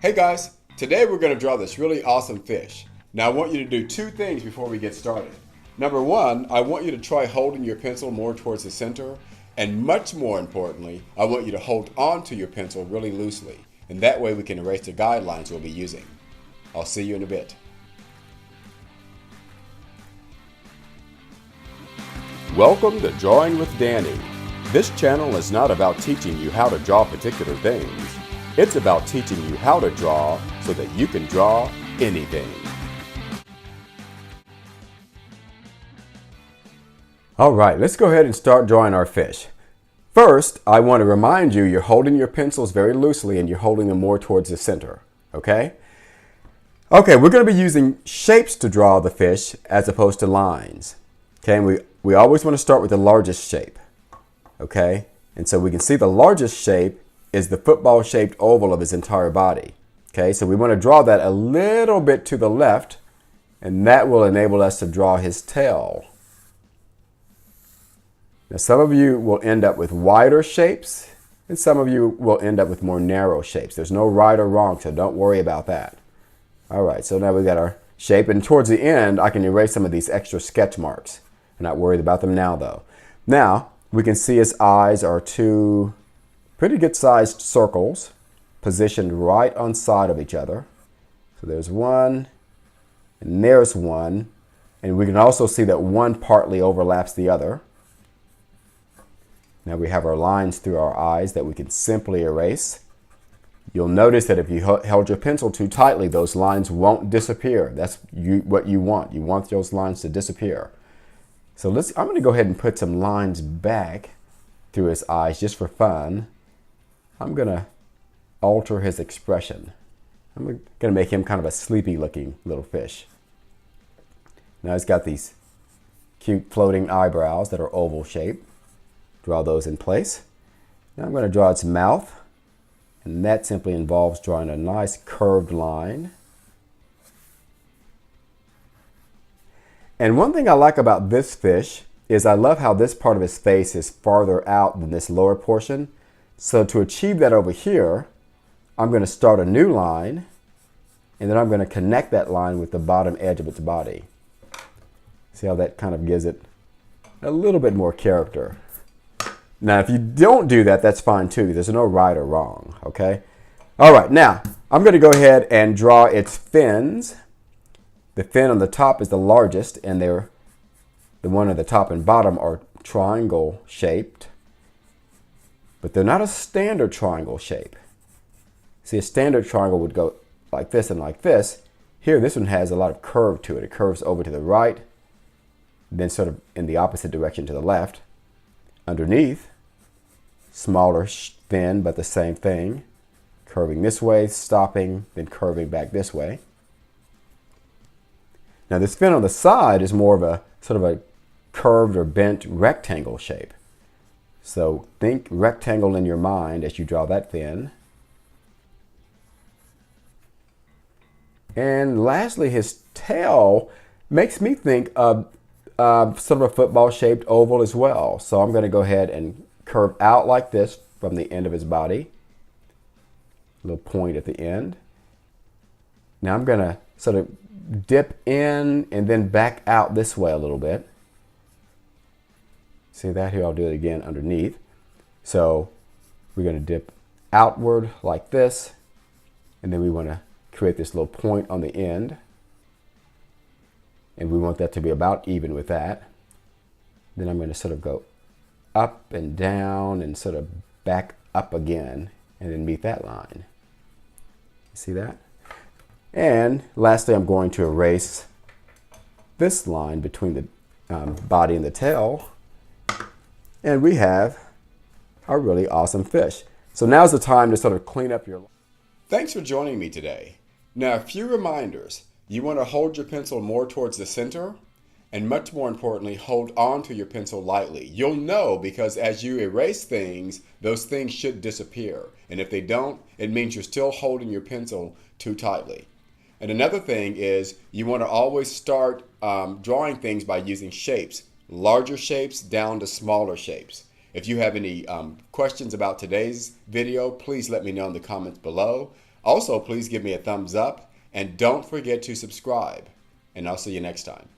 Hey guys, today we're going to draw this really awesome fish. Now I want you to do two things before we get started. Number one, I want you to try holding your pencil more towards the center, and much more importantly, I want you to hold on to your pencil really loosely, and that way we can erase the guidelines we'll be using. I'll see you in a bit. Welcome to Drawing with Danny. This channel is not about teaching you how to draw particular things. It's about teaching you how to draw so that you can draw anything. All right, let's go ahead and start drawing our fish. First, I want to remind you you're holding your pencils very loosely and you're holding them more towards the center, okay? Okay, we're going to be using shapes to draw the fish as opposed to lines. Okay, and we always want to start with the largest shape, okay? And so we can see the largest shape is the football-shaped oval of his entire body. Okay, so we want to draw that a little bit to the left, and that will enable us to draw his tail. Now, some of you will end up with wider shapes, and some of you will end up with more narrow shapes. There's no right or wrong, so don't worry about that. All right, so now we've got our shape, and towards the end, I can erase some of these extra sketch marks. I'm not worried about them now, though. Now, we can see his eyes are two pretty good sized circles positioned right on side of each other. So there's one and there's one, and we can also see that one partly overlaps the other. Now we have our lines through our eyes that we can simply erase. You'll notice that if you held your pencil too tightly, those lines won't disappear. That's what you want. You want those lines to disappear. So I'm going to go ahead and put some lines back through his eyes just for fun. I'm going to alter his expression. I'm going to make him kind of a sleepy looking little fish. Now he's got these cute floating eyebrows that are oval shaped. Draw those in place. Now I'm going to draw its mouth, and that simply involves drawing a nice curved line. And one thing I like about this fish is I love how this part of his face is farther out than this lower portion. So to achieve that over here, I'm going to start a new line, and then I'm going to connect that line with the bottom edge of its body. See how that kind of gives it a little bit more character. Now, if you don't do that, that's fine too. There's no right or wrong, okay? All right, now I'm going to go ahead and draw its fins. The fin on the top is the largest, and the one at the top and bottom are triangle shaped. But they're not a standard triangle shape. See, a standard triangle would go like this and like this. Here, this one has a lot of curve to it. It curves over to the right, then sort of in the opposite direction to the left. Underneath, smaller fin, but the same thing. Curving this way, stopping, then curving back this way. Now, this fin on the side is more of a sort of a curved or bent rectangle shape. So think rectangle in your mind as you draw that fin. And lastly, his tail makes me think of sort of a football-shaped oval as well. So I'm going to go ahead and curve out like this from the end of his body. A little point at the end. Now I'm going to sort of dip in and then back out this way a little bit. See that here? I'll do it again underneath. So we're going to dip outward like this, and then we want to create this little point on the end, and we want that to be about even with that. Then I'm going to sort of go up and down and sort of back up again and then meet that line. See that? And lastly, I'm going to erase this line between the body and the tail. And we have a really awesome fish. So now's the time to sort of clean up your... Thanks for joining me today. Now, a few reminders. You want to hold your pencil more towards the center, and much more importantly, hold on to your pencil lightly. You'll know because as you erase things, those things should disappear. And if they don't, it means you're still holding your pencil too tightly. And another thing is you want to always start drawing things by using shapes. Larger shapes down to smaller shapes. If you have any questions about today's video, please let me know in the comments below. Also, please give me a thumbs up and don't forget to subscribe. And I'll see you next time.